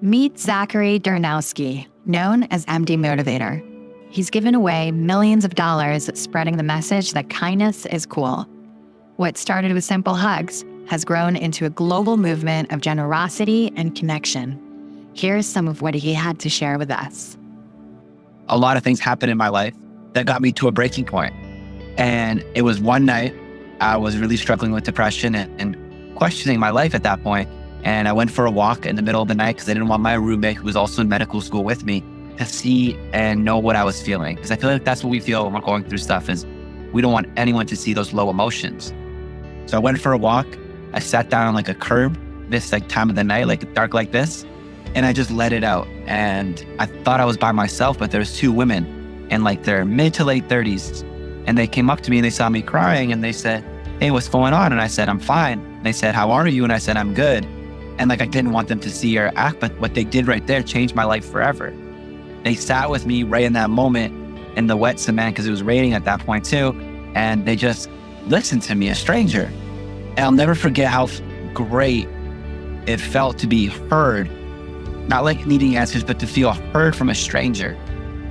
Meet Zachary Darnowski, known as MD Motivator. He's given away millions of dollars spreading the message that kindness is cool. What started with simple hugs has grown into a global movement of generosity and connection. Here's some of what he had to share with us. A lot of things happened in my life that got me to a breaking point. And it was one night I was really struggling with depression and questioning my life at that point. And I went for a walk in the middle of the night because I didn't want my roommate, who was also in medical school with me, to see and know what I was feeling. Because I feel like that's what we feel when we're going through stuff, is we don't want anyone to see those low emotions. So I went for a walk. I sat down on like a curb, this time of the night, like dark like this, and I just let it out. And I thought I was by myself, but there was two women in like their mid to late 30s. And they came up to me and they saw me crying and they said, "Hey, what's going on?" And I said, "I'm fine." And they said, "How are you?" And I said, "I'm good." And I didn't want them to see or act, but what they did right there changed my life forever. They sat with me right in that moment in the wet cement, because it was raining at that point too. And they just listened to me, a stranger. And I'll never forget how great it felt to be heard, not like needing answers, but to feel heard from a stranger.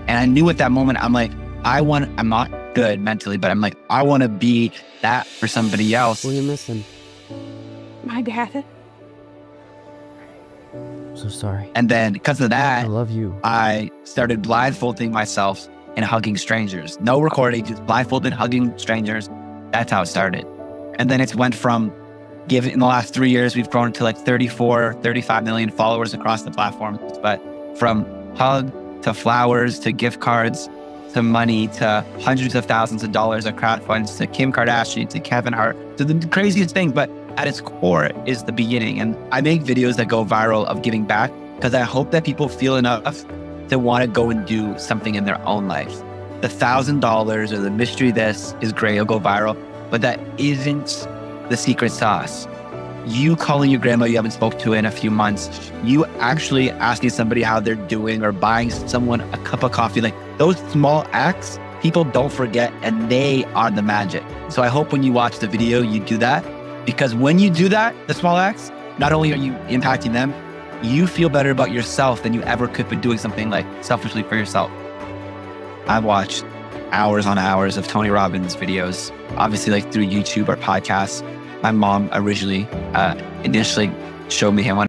And I knew at that moment, I'm like, I'm not good mentally, but I'm like, I want to be that for somebody else. Who are you missing? My dad. I'm so sorry. And then because of that, I love you. I started blindfolding myself and hugging strangers. No recording, just blindfolded, hugging strangers. That's how it started. And then it went from in the last 3 years, we've grown to like 34, 35 million followers across the platform. But from hug to flowers to gift cards to money to hundreds of thousands of dollars of crowdfunds to Kim Kardashian to Kevin Hart to the craziest thing. But at its core is the beginning. And I make videos that go viral of giving back because I hope that people feel enough to want to go and do something in their own life. The $1,000 or the mystery this is great, it'll go viral, but that isn't the secret sauce. You calling your grandma you haven't spoke to in a few months, you actually asking somebody how they're doing or buying someone a cup of coffee, like those small acts, people don't forget, and they are the magic. So I hope when you watch the video, you do that, because when you do that, the small acts, not only are you impacting them, you feel better about yourself than you ever could for doing something like selfishly for yourself. I've watched hours on hours of Tony Robbins videos, obviously like through YouTube or podcasts. My mom originally, initially showed me him on